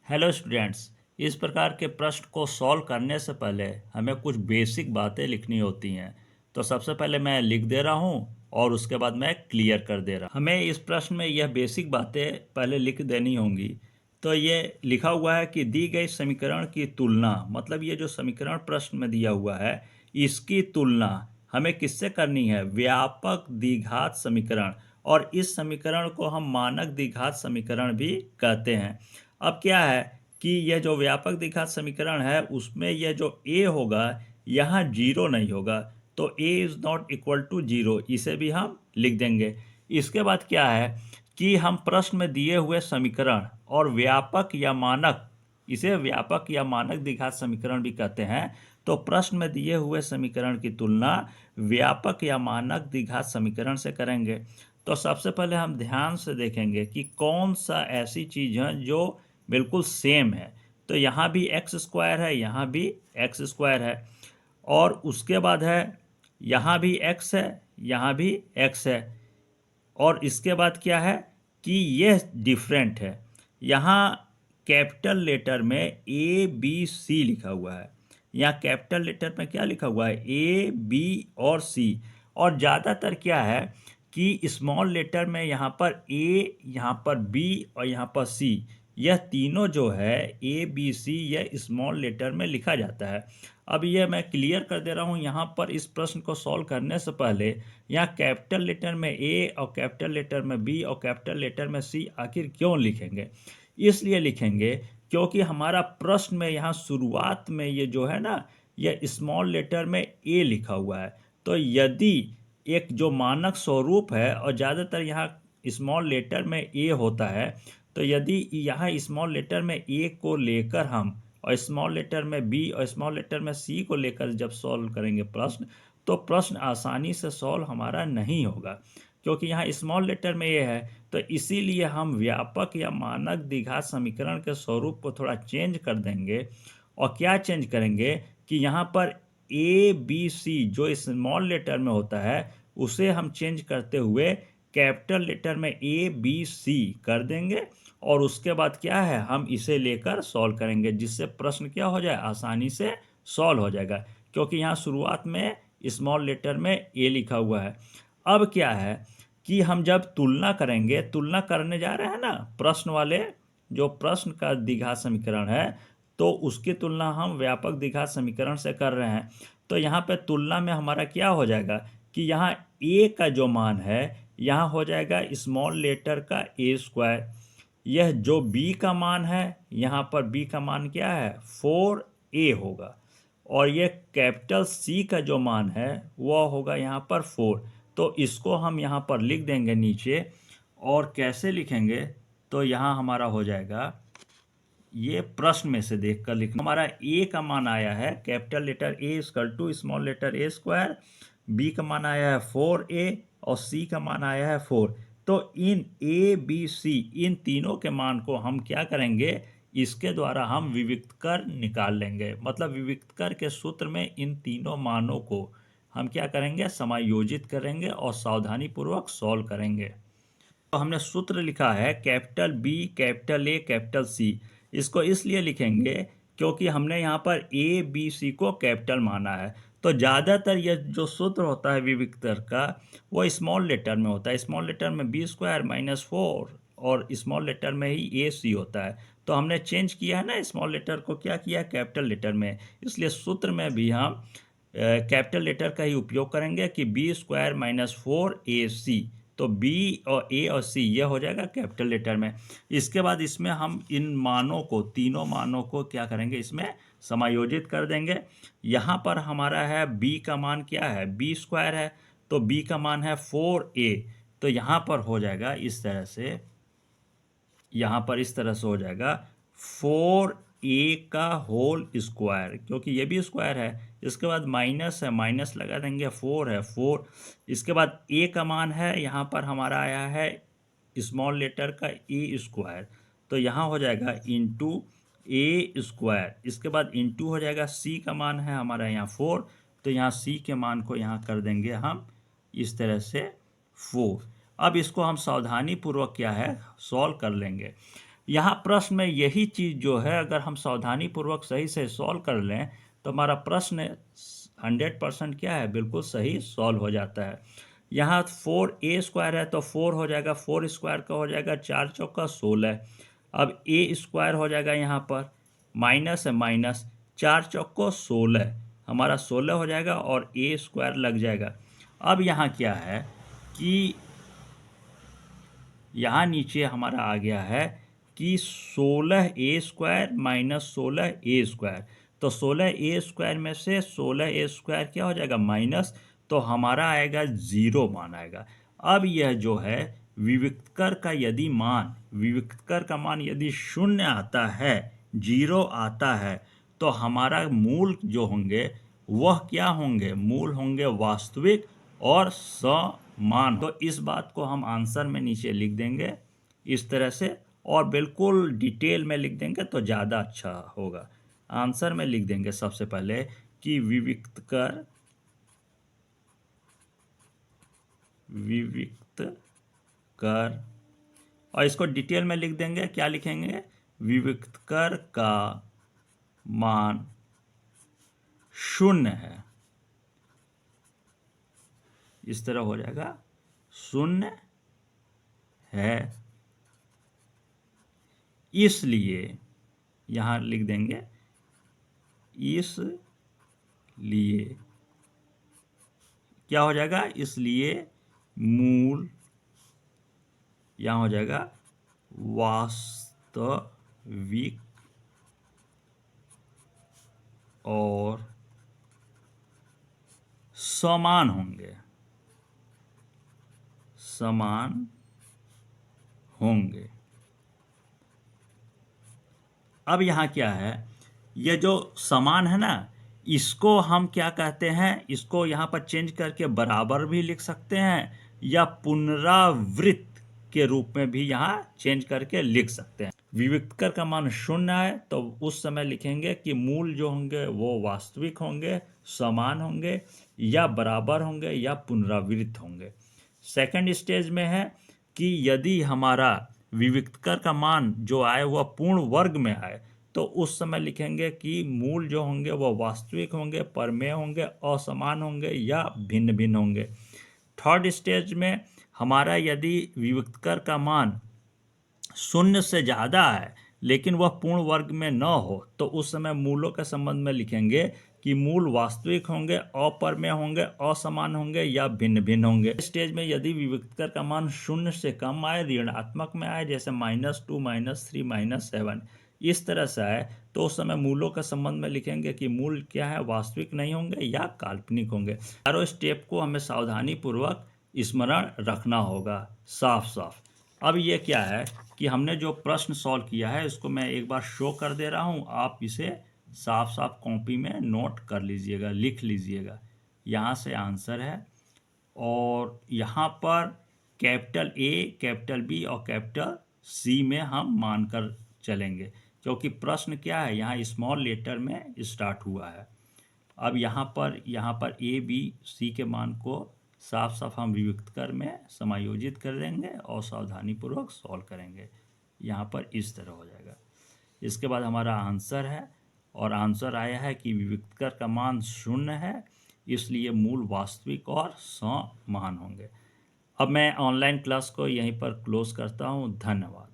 Hello students. इस प्रकार के प्रश्न को सॉल्व करने से पहले हमें कुछ बेसिक बातें लिखनी होती हैं। तो सबसे पहले मैं लिख दे रहा हूँ और उसके बाद मैं क्लियर कर दे रहा हूँ। हमें इस प्रश्न में यह बेसिक बातें पहले लिख देनी होंगी। तो ये लिखा हुआ है कि दी गई समीकरण की तुलना, मतलब ये जो समीकरण प्रश्न में दिया हुआ है इसकी तुलना हमें किससे करनी है? व्यापक द्विघात समीकरण। और इस समीकरण को हम मानक द्विघात समीकरण भी कहते हैं। अब क्या है कि यह जो व्यापक द्विघात समीकरण है उसमें यह जो a होगा यहाँ जीरो नहीं होगा, तो a is not equal to zero, इसे भी हम लिख देंगे। इसके बाद क्या है कि हम प्रश्न में दिए हुए समीकरण और व्यापक या मानक, इसे व्यापक या मानक द्विघात समीकरण भी कहते हैं, तो प्रश्न में दिए हुए समीकरण की तुलना व्यापक या मानक द्विघात समीकरण से करेंगे। तो सबसे पहले हम ध्यान से देखेंगे कि कौन सा ऐसी चीज़ है जो बिल्कुल सेम है। तो यहाँ भी एक्स स्क्वायर है, यहाँ भी एक्स स्क्वायर है, और उसके बाद है यहाँ भी एक्स है, यहाँ भी एक्स है, और इसके बाद क्या है कि ये डिफरेंट है। यहाँ कैपिटल लेटर में ए बी सी लिखा हुआ है, यहाँ कैपिटल लेटर में क्या लिखा हुआ है? ए बी और सी। और ज़्यादातर क्या है कि स्मॉल लेटर में यहाँ पर ए, यहाँ पर बी और यहाँ पर सी, यह तीनों जो है ए बी सी यह स्मॉल लेटर में लिखा जाता है। अब ये मैं क्लियर कर दे रहा हूँ, यहाँ पर इस प्रश्न को सॉल्व करने से पहले यहाँ कैपिटल लेटर में ए और कैपिटल लेटर में बी और कैपिटल लेटर में सी आखिर क्यों लिखेंगे? इसलिए लिखेंगे क्योंकि हमारा प्रश्न में यहाँ शुरुआत में ये जो है ना, यह स्मॉल लेटर में ए लिखा हुआ है। तो यदि एक जो मानक स्वरूप है और ज़्यादातर यहाँ स्मॉल लेटर में ए होता है, तो यदि यहाँ स्मॉल लेटर में ए को लेकर हम और स्मॉल लेटर में बी और स्मॉल लेटर में सी को लेकर जब सॉल्व करेंगे प्रश्न, तो प्रश्न आसानी से सॉल्व हमारा नहीं होगा, क्योंकि यहाँ स्मॉल लेटर में ये है। तो इसीलिए हम व्यापक या मानक द्विघात समीकरण के स्वरूप को थोड़ा चेंज कर देंगे। और क्या चेंज करेंगे कि यहाँ पर ए बी सी जो स्मॉल लेटर में होता है उसे हम चेंज करते हुए कैपिटल लेटर में ए बी सी कर देंगे, और उसके बाद क्या है हम इसे लेकर सॉल्व करेंगे, जिससे प्रश्न क्या हो जाए, आसानी से सॉल्व हो जाएगा, क्योंकि यहाँ शुरुआत में स्मॉल लेटर में ए लिखा हुआ है। अब क्या है कि हम जब तुलना करेंगे, तुलना करने जा रहे हैं ना प्रश्न वाले, जो प्रश्न का द्विघात समीकरण है, तो उसकी तुलना हम व्यापक द्विघात समीकरण से कर रहे हैं। तो यहाँ पे तुलना में हमारा क्या हो जाएगा कि यहाँ ए का जो मान है यहाँ हो जाएगा स्मॉल लेटर का ए स्क्वायर। यह जो बी का मान है, यहाँ पर बी का मान क्या है, 4a होगा, और ये कैपिटल सी का जो मान है वह होगा यहाँ पर 4। तो इसको हम यहाँ पर लिख देंगे नीचे। और कैसे लिखेंगे? तो यहाँ हमारा हो जाएगा, ये प्रश्न में से देख कर लिखना। हमारा ए का मान आया है capital letter A equal to small letter A square, B का मान आया है 4a और सी का मान आया है 4। तो इन ए बी सी इन तीनों के मान को हम क्या करेंगे, इसके द्वारा हम विविक्त कर निकाल लेंगे। मतलब विविक्त कर के सूत्र में इन तीनों मानों को हम क्या करेंगे, समायोजित करेंगे और सावधानी पूर्वक सॉल्व करेंगे। तो हमने सूत्र लिखा है capital B capital A capital C. इसको इसलिए लिखेंगे क्योंकि हमने यहाँ पर ए बी सी को कैपिटल माना है। तो ज़्यादातर यह जो सूत्र होता है विविक्तर का वो स्मॉल लेटर में होता है। स्मॉल लेटर में बी स्क्वायर माइनस 4 और स्मॉल लेटर में ही ए सी होता है। तो हमने चेंज किया है ना, स्मॉल लेटर को क्या किया, कैपिटल लेटर में। इसलिए सूत्र में भी हम कैपिटल लेटर का ही उपयोग करेंगे कि बी स्क्वायर माइनस 4ac। तो बी और ए और सी यह हो जाएगा कैपिटल लेटर में। इसके बाद इसमें हम इन मानों को, तीनों मानों को क्या करेंगे, इसमें समायोजित कर देंगे। यहाँ पर हमारा है बी का मान क्या है, बी स्क्वायर है, तो बी का मान है 4a। तो यहाँ पर हो जाएगा इस तरह से, यहाँ पर इस तरह से हो जाएगा 4a का होल स्क्वायर, क्योंकि ये भी स्क्वायर है। इसके बाद माइनस है, माइनस लगा देंगे, 4 है 4। इसके बाद a का मान है, यहाँ पर हमारा आया है स्मॉल लेटर का ए स्क्वायर, तो यहाँ हो जाएगा इंटू ए स्क्वायर। इसके बाद इंटू हो जाएगा c का मान है हमारा यहाँ 4, तो यहाँ c के मान को यहाँ कर देंगे हम इस तरह से 4। अब इसको हम सावधानी पूर्वक क्या है सॉल्व कर लेंगे। यहाँ प्रश्न में यही चीज़ जो है अगर हम सावधानीपूर्वक सही से सॉल्व कर लें तो हमारा प्रश्न 100% क्या है, बिल्कुल सही सॉल्व हो जाता है। यहाँ 4a² है तो 4 हो जाएगा, 4 स्क्वायर का हो जाएगा 4 चौका 16। अब a स्क्वायर हो जाएगा, यहाँ पर माइनस है, माइनस 4 चौको 16, हमारा 16 हो जाएगा और a स्क्वायर लग जाएगा। अब यहाँ क्या है कि यहाँ नीचे हमारा आ गया है कि 16a² माइनस 16a², तो 16a² में से 16a² क्या हो जाएगा, माइनस, तो हमारा आएगा 0 मान आएगा। अब यह जो है विविक्तकर का यदि मान, विविक्तकर का मान यदि 0 आता है, 0 आता है, तो हमारा मूल जो होंगे वह क्या होंगे, मूल होंगे वास्तविक और समान। तो इस बात को हम आंसर में नीचे लिख देंगे इस तरह से, और बिल्कुल डिटेल में लिख देंगे तो ज़्यादा अच्छा होगा। आंसर में लिख देंगे सबसे पहले कि विविक्तकर और इसको डिटेल में लिख देंगे, क्या लिखेंगे, विविक्तकर का मान 0 है, इस तरह हो जाएगा, 0 है, इसलिए यहाँ लिख देंगे, इसलिए क्या हो जाएगा, इसलिए मूल यहाँ हो जाएगा वास्तविक और समान होंगे, समान होंगे। अब यहाँ क्या है, ये जो समान है ना, इसको हम क्या कहते हैं, इसको यहाँ पर चेंज करके बराबर भी लिख सकते हैं या पुनरावृत्त के रूप में भी यहाँ चेंज करके लिख सकते हैं। विविक्तकर का मान 0 है तो उस समय लिखेंगे कि मूल जो होंगे वो वास्तविक होंगे, समान होंगे या बराबर होंगे या पुनरावृत्त होंगे। सेकंड स्टेज में है कि यदि हमारा विविक्तकर का मान जो आए वह पूर्ण वर्ग में आए तो उस समय लिखेंगे कि मूल जो होंगे वह वास्तविक होंगे, परमेय होंगे, असमान होंगे या भिन्न भिन्न होंगे। थर्ड स्टेज में हमारा यदि विविक्तकर का मान 0 से ज़्यादा है लेकिन वह पूर्ण वर्ग में न हो तो उस समय मूलों के संबंध में लिखेंगे कि मूल वास्तविक होंगे, अपरमेय होंगे, असमान होंगे या भिन्न भिन्न होंगे। स्टेज में यदि विविक्तकर का मान 0 से कम आए, ऋणात्मक में आए, जैसे -2, -3, -7, इस तरह से आए, तो उस समय मूलों के संबंध में लिखेंगे कि मूल क्या है, वास्तविक नहीं होंगे या काल्पनिक होंगे। चारों स्टेप को हमें सावधानी पूर्वक स्मरण रखना होगा साफ साफ। अब ये क्या है कि हमने जो प्रश्न सॉल्व किया है इसको मैं एक बार शो कर दे रहा हूँ, आप इसे साफ साफ कॉपी में नोट कर लीजिएगा, लिख लीजिएगा। यहाँ से आंसर है और यहाँ पर कैपिटल A, कैपिटल B और कैपिटल C में हम मानकर चलेंगे, क्योंकि प्रश्न क्या है, यहाँ स्मॉल लेटर में स्टार्ट हुआ है। अब यहाँ पर A, B, C के मान को साफ साफ हम विविक्तकर में समायोजित कर देंगे और सावधानीपूर्वक सॉल्व करेंगे। यहाँ पर इस तरह हो जाएगा। इसके बाद हमारा आंसर है और आंसर आया है कि विविक्तकर का मान 0 है, इसलिए मूल वास्तविक और समान होंगे। अब मैं ऑनलाइन क्लास को यहीं पर क्लोज करता हूँ। धन्यवाद।